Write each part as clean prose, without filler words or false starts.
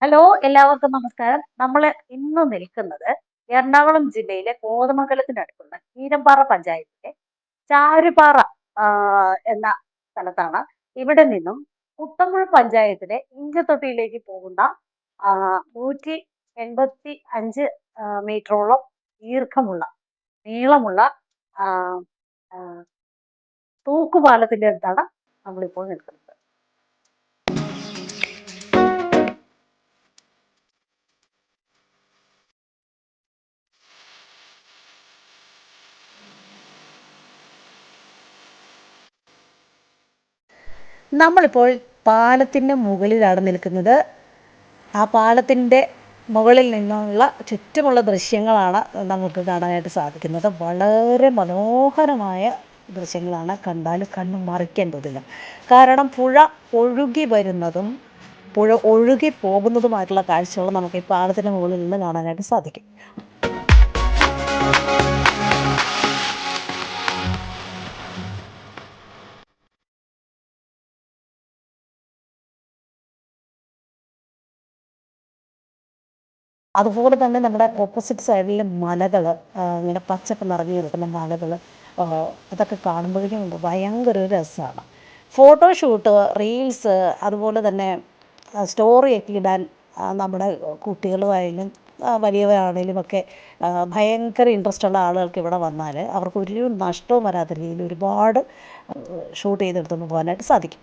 Hello, എല്ലാവർക്കും നമസ്കാരം. നമ്മൾ ഇന്ന് നിൽക്കുന്നത് എറണാകുളം ജില്ലയിലെ കോതമംഗലത്തിനടുത്തുള്ള കീരമ്പാറ പഞ്ചായത്തിലെ ചാരുപാറ ആ, എന്ന സ്ഥലത്താണ്. ഇവിടെ നിന്നും കുട്ടമ്പുഴ പഞ്ചായത്തിലെ ഇഞ്ചത്തൊട്ടിയിലേക്ക് പോകുന്ന 185 മീറ്ററോളം ദീർഘമുള്ള നീളമുള്ള ആ, ആ, തൂക്കുപാലത്തിന്റെ അടുത്താണ് നമ്മളിപ്പോൾ നിൽക്കുന്നത്. നമ്മളിപ്പോൾ പാലത്തിൻ്റെ മുകളിലാണ് നിൽക്കുന്നത്. ആ പാലത്തിൻ്റെ മുകളിൽ നിന്നുള്ള ചുറ്റുമുള്ള ദൃശ്യങ്ങളാണ് നമുക്ക് കാണാനായിട്ട് സാധിക്കുന്നത്. വളരെ മനോഹരമായ ദൃശ്യങ്ങളാണ്. കണ്ടാൽ കണ്ണ് മറിക്കാൻ തോന്നില്ല. കാരണം പുഴ ഒഴുകി വരുന്നതും പുഴ ഒഴുകി പോകുന്നതുമായിട്ടുള്ള കാഴ്ചകൾ നമുക്ക് ഈ പാലത്തിൻ്റെ മുകളിൽ നിന്ന് കാണാനായിട്ട് സാധിക്കും. അതുപോലെ തന്നെ നമ്മുടെ ഓപ്പോസിറ്റ് സൈഡിലെ മലകൾ, ഇങ്ങനെ പച്ചപ്പ് നിറഞ്ഞു നിൽക്കുന്ന മലകൾ, അതൊക്കെ കാണുമ്പോഴേക്കും ഭയങ്കര ഒരു രസമാണ്. ഫോട്ടോഷൂട്ട്, റീൽസ്, അതുപോലെ തന്നെ സ്റ്റോറിയൊക്കെ ഇടാൻ നമ്മുടെ കുട്ടികളുമായാലും വലിയവരാണേലും ഒക്കെ ഭയങ്കര ഇൻട്രസ്റ്റ് ഉള്ള ആളുകൾക്ക് ഇവിടെ വന്നാൽ അവർക്കൊരു നഷ്ടവും വരാത്ത രീതിയിൽ ഒരുപാട് ഷൂട്ട് ചെയ്തെടുത്തുകൊണ്ട് പോകാനായിട്ട് സാധിക്കും.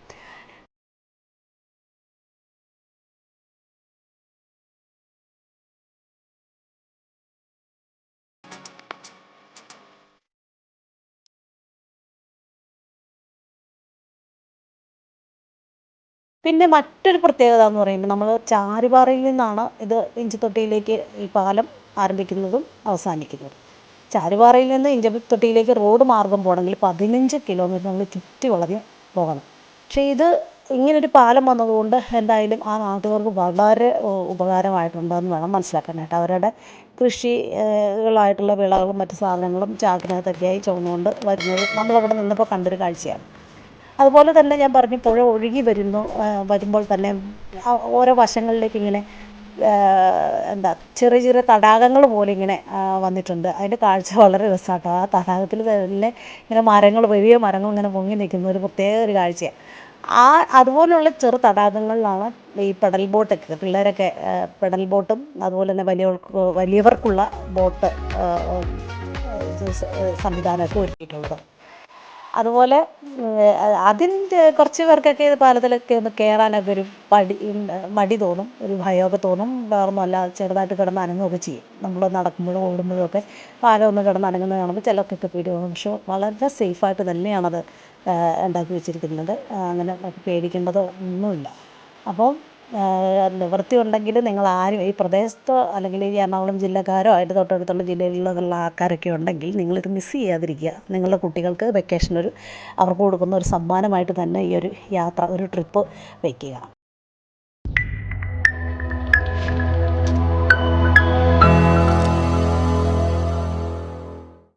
പിന്നെ മറ്റൊരു പ്രത്യേകത എന്ന് പറയുമ്പോൾ നമ്മൾ ചാരുപാറയിൽ നിന്നാണ് ഇത് ഇഞ്ചത്തൊട്ടിയിലേക്ക് ഈ പാലം ആരംഭിക്കുന്നതും അവസാനിക്കുന്നതും. ചാരുപാറയിൽ നിന്ന് ഇഞ്ചത്തൊട്ടിയിലേക്ക് റോഡ് മാർഗം പോകണമെങ്കിൽ 15 കിലോമീറ്റർ നമ്മൾ ചുറ്റി വളഞ്ഞ് പോകണം. പക്ഷേ ഇത് ഇങ്ങനൊരു പാലം വന്നതുകൊണ്ട് എന്തായാലും ആ നാട്ടുകാർക്ക് വളരെ ഉപകാരമായിട്ടുണ്ടെന്ന് വേണം മനസ്സിലാക്കാനായിട്ട്. അവരുടെ കൃഷികളായിട്ടുള്ള വിളകളും മറ്റു സാധനങ്ങളും ചാക്കിനകത്തൊക്കെയായി ചുമന്നുകൊണ്ട് വരുന്നത് നമ്മളവിടെ നിന്നപ്പോൾ കണ്ടൊരു കാഴ്ചയാണ്. അതുപോലെ തന്നെ ഞാൻ പറഞ്ഞു, പുഴ ഒഴുകി വരുമ്പോൾ തന്നെ ഓരോ വശങ്ങളിലേക്ക് ഇങ്ങനെ എന്താ ചെറിയ ചെറിയ തടാകങ്ങൾ പോലെ ഇങ്ങനെ വന്നിട്ടുണ്ട്. അതിൻ്റെ കാഴ്ച വളരെ രസമാട്ടോ. ആ തടാകത്തിൽ തന്നെ ഇങ്ങനെ വലിയ മരങ്ങൾ ഇങ്ങനെ പൊങ്ങി നിൽക്കുന്ന ഒരു പ്രത്യേക ഒരു കാഴ്ചയാണ്. അതുപോലുള്ള ചെറു തടാകങ്ങളിലാണ് ഈ പെഡൽ ബോട്ടൊക്കെ, പിള്ളേരൊക്കെ പെഡൽ ബോട്ടും അതുപോലെ തന്നെ വലിയവർക്കുള്ള ബോട്ട് സംവിധാനമൊക്കെ ഒരുക്കിയിട്ടുള്ളത്. അതുപോലെ അതിൻ്റെ കുറച്ച് പേർക്കൊക്കെ പാലത്തിലൊക്കെ ഒന്ന് കയറാനൊക്കെ ഒരു മടി തോന്നും, ഒരു ഭയമൊക്കെ തോന്നും. വേറൊന്നുമല്ല, ചെറുതായിട്ട് കിടന്ന് അനങ്ങുകയൊക്കെ ചെയ്യും. നമ്മൾ നടക്കുമ്പോഴും ഓടുമ്പോഴും ഒക്കെ പാലം ഒന്ന് കിടന്ന് അനങ്ങുന്നത് കാണുമ്പോൾ ചിലർക്കൊക്കെ പേടി തോന്നും. പക്ഷെ വളരെ സേഫായിട്ട് തന്നെയാണത് ഉണ്ടാക്കി വെച്ചിരിക്കുന്നത്. അങ്ങനെ പേടിക്കേണ്ടത് ഒന്നുമില്ല. അപ്പോൾ നിവൃത്തി ഉണ്ടെങ്കിൽ നിങ്ങൾ ആരും ഈ പ്രദേശത്തോ അല്ലെങ്കിൽ ഈ എറണാകുളം ജില്ലക്കാരോ അതിൻ്റെ തൊട്ടടുത്തുള്ള ജില്ലകളിലുള്ള ആൾക്കാരൊക്കെ ഉണ്ടെങ്കിൽ നിങ്ങളിത് മിസ് ചെയ്യാതിരിക്കുക. നിങ്ങളുടെ കുട്ടികൾക്ക് വെക്കേഷനൊരു അവർക്ക് കൊടുക്കുന്ന ഒരു സമ്മാനമായിട്ട് തന്നെ ഈ ഒരു യാത്ര, ഒരു ട്രിപ്പ് വയ്ക്കുക.